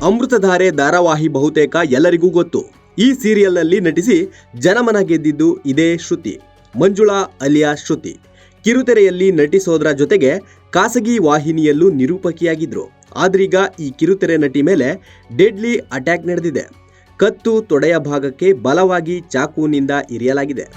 ಅಮೃತಧಾರೆ ಧಾರಾವಾಹಿ ಬಹುತೇಕ ಎಲ್ಲರಿಗೂ ಗೊತ್ತು. ಈ ಸೀರಿಯಲ್ನಲ್ಲಿ ನಟಿಸಿ ಜನಮನ ಗೆದ್ದಿದ್ದು ಇದೇ ಶ್ರುತಿ. ಮಂಜುಳಾ ಅಲಿಯಾ ಶ್ರುತಿ ಕಿರುತೆರೆಯಲ್ಲಿ ನಟಿಸೋದ್ರ ಜೊತೆಗೆ ಖಾಸಗಿ ವಾಹಿನಿಯಲ್ಲೂ ನಿರೂಪಕಿಯಾಗಿದ್ರು. ಆದ್ರೀಗ ಈ ಕಿರುತೆರೆ ನಟಿ ಮೇಲೆ ಡೆಡ್ಲಿ ಅಟ್ಯಾಕ್ ನಡೆದಿದೆ. ಕತ್ತು ತೊಡೆಯ ಭಾಗಕ್ಕೆ ಬಲವಾಗಿ ಚಾಕುವಿನಿಂದ ಇರಿಯಲಾಗಿದೆ.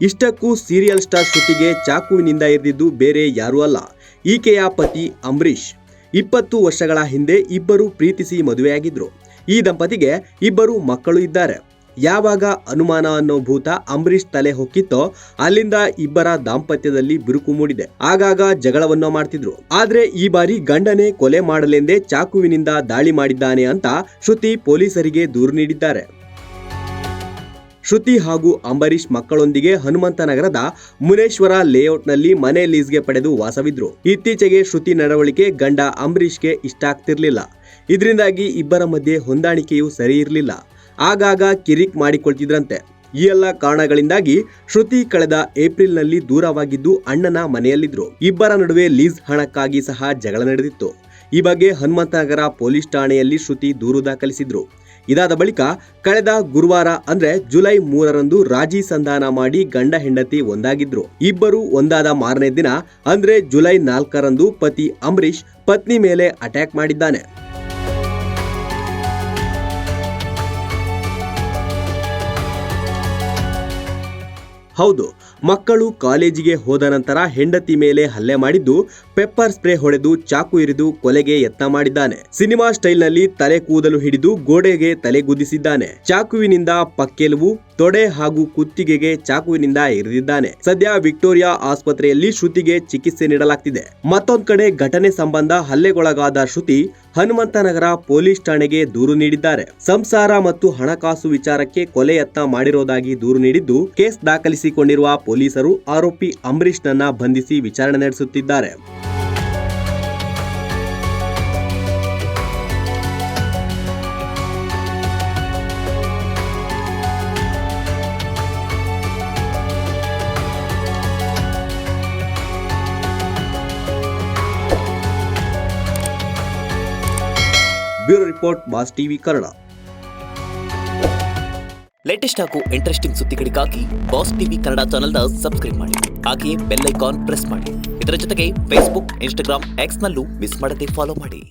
ಇಷ್ಟಕ್ಕೂ ಸೀರಿಯಲ್ ಸ್ಟಾರ್ ಶ್ರುತಿಗೆ ಚಾಕುವಿನಿಂದ ಇರಿದಿದ್ದು ಬೇರೆ ಯಾರೂ ಅಲ್ಲ, ಈಕೆಯ ಪತಿ ಅಂಬರೀಶ್. 20 ವರ್ಷಗಳ ಹಿಂದೆ ಇಬ್ಬರು ಪ್ರೀತಿಸಿ ಮದುವೆಯಾಗಿದ್ರು. ಈ ದಂಪತಿಗೆ ಇಬ್ಬರು ಮಕ್ಕಳು ಇದ್ದಾರೆ. ಯಾವಾಗ ಅನುಮಾನ ಅನ್ನೋ ಭೂತ ಅಂಬರೀಶ್ ತಲೆ ಹೊಕ್ಕಿತ್ತೋ ಅಲ್ಲಿಂದ ಇಬ್ಬರ ದಾಂಪತ್ಯದಲ್ಲಿ ಬಿರುಕು ಮೂಡಿದೆ. ಆಗಾಗ ಜಗಳವನ್ನೋ ಮಾಡ್ತಿದ್ರು. ಆದ್ರೆ ಈ ಬಾರಿ ಗಂಡನೇ ಕೊಲೆ ಮಾಡಲೆಂದೇ ಚಾಕುವಿನಿಂದ ದಾಳಿ ಮಾಡಿದ್ದಾನೆ ಅಂತ ಶ್ರುತಿ ಪೊಲೀಸರಿಗೆ ದೂರು ನೀಡಿದ್ದಾರೆ. ಶ್ರುತಿ ಹಾಗೂ ಅಂಬರೀಶ್ ಮಕ್ಕಳೊಂದಿಗೆ ಹನುಮಂತನಗರದ ಮುನೇಶ್ವರ ಲೇಔಟ್ನಲ್ಲಿ ಮನೆ ಲೀಸ್ಗೆ ಪಡೆದು ವಾಸವಿದ್ರು. ಇತ್ತೀಚೆಗೆ ಶ್ರುತಿ ನಡವಳಿಕೆ ಗಂಡ ಅಂಬರೀಶ್ಗೆ ಇಷ್ಟ ಆಗ್ತಿರ್ಲಿಲ್ಲ. ಇದರಿಂದಾಗಿ ಇಬ್ಬರ ಮಧ್ಯೆ ಹೊಂದಾಣಿಕೆಯೂ ಸರಿ ಇರಲಿಲ್ಲ. ಆಗಾಗ ಕಿರಿಕ್ ಮಾಡಿಕೊಳ್ತಿದ್ರಂತೆ. ಈ ಎಲ್ಲ ಕಾರಣಗಳಿಂದಾಗಿ ಶ್ರುತಿ ಕಳೆದ ಏಪ್ರಿಲ್ನಲ್ಲಿ ದೂರವಾಗಿದ್ದು ಅಣ್ಣನ ಮನೆಯಲ್ಲಿದ್ರು. ಇಬ್ಬರ ನಡುವೆ ಲೀಸ್ ಹಣಕ್ಕಾಗಿ ಸಹ ಜಗಳ ನಡೆದಿತ್ತು. ಈ ಬಗ್ಗೆ ಹನುಮಂತನಗರ ಪೊಲೀಸ್ ಠಾಣೆಯಲ್ಲಿ ಶ್ರುತಿ ದೂರು ದಾಖಲಿಸಿದ್ರು. ಇದಾದ ಬಳಿಕ ಕಳೆದ ಗುರುವಾರ ಅಂದ್ರೆ ಜುಲೈ 3ರಂದು ರಾಜಿ ಸಂಧಾನ ಮಾಡಿ ಗಂಡ ಹೆಂಡತಿ ಒಂದಾಗಿದ್ರು. ಇಬ್ಬರು ಒಂದಾದ ಮಾರನೇ ದಿನ ಅಂದ್ರೆ ಜುಲೈ 4ರಂದು ಪತಿ ಅಂಬರೀಶ್ ಪತ್ನಿ ಮೇಲೆ ಅಟ್ಯಾಕ್ ಮಾಡಿದ್ದಾನೆ. ಹೌದು, ಮಕ್ಕಳು ಕಾಲೇಜಿಗೆ ಹೋದ ನಂತರ ಹೆಂಡತಿ ಮೇಲೆ ಹಲ್ಲೆ ಮಾಡಿದ್ದು, ಪೆಪ್ಪರ್ ಸ್ಪ್ರೇ ಹೊಡೆದು ಚಾಕು ಇರಿದು ಕೊಲೆಗೆ ಯತ್ನ ಮಾಡಿದ್ದಾನೆ. ಸಿನಿಮಾ ಸ್ಟೈಲ್ನಲ್ಲಿ ತಲೆ ಕೂದಲು ಹಿಡಿದು ಗೋಡೆಗೆ ತಲೆ ಗುದ್ದಿಸಿದ್ದಾನೆ. ಚಾಕುವಿನಿಂದ ಪಕ್ಕೆಲುಬು, ತೊಡೆ ಹಾಗೂ ಕುತ್ತಿಗೆಗೆ ಚಾಕುವಿನಿಂದ ಇರಿದಿದ್ದಾನೆ. ಸದ್ಯ ವಿಕ್ಟೋರಿಯಾ ಆಸ್ಪತ್ರೆಯಲ್ಲಿ ಶ್ರುತಿಗೆ ಚಿಕಿತ್ಸೆ ನೀಡಲಾಗ್ತಿದೆ. ಮತ್ತೊಂದ್ ಕಡೆ ಘಟನೆ ಸಂಬಂಧ ಹಲ್ಲೆಗೊಳಗಾದ ಶ್ರುತಿ ಹನುಮಂತನಗರ ಪೊಲೀಸ್ ಠಾಣೆಗೆ ದೂರು ನೀಡಿದ್ದಾರೆ. ಸಂಸಾರ ಮತ್ತು ಹಣಕಾಸು ವಿಚಾರಕ್ಕೆ ಕೊಲೆ ಯತ್ನ ಮಾಡಿರೋದಾಗಿ ದೂರು ನೀಡಿದ್ದು, ಕೇಸ್ ದಾಖಲಿಸಿಕೊಂಡಿರುವ ಪೊಲೀಸರು ಆರೋಪಿ ಅಂಬರೀಶ್ನನ್ನ ಬಂಧಿಸಿ ವಿಚಾರಣೆ ನಡೆಸುತ್ತಿದ್ದಾರೆ. Bureau report, boss TV Kannada. Latest ಹಾಗೂ ಇಂಟ್ರೆಸ್ಟಿಂಗ್ ಸುದ್ದಿಗಳಿಗಾಗಿ ಬಾಸ್ ಟಿವಿ ಕನ್ನಡ ಚಾನೆಲ್ನ ಸಬ್ಸ್ಕ್ರೈಬ್ ಮಾಡಿ. ಹಾಗೆಯೇ ಬೆಲ್ ಐಕಾನ್ ಪ್ರೆಸ್ ಮಾಡಿ. ಇದರ ಜೊತೆಗೆ ಫೇಸ್ಬುಕ್, ಇನ್ಸ್ಟಾಗ್ರಾಮ್, ಎಕ್ಸ್ನಲ್ಲೂ ಮಿಸ್ ಮಾಡದೆ ಫಾಲೋ ಮಾಡಿ.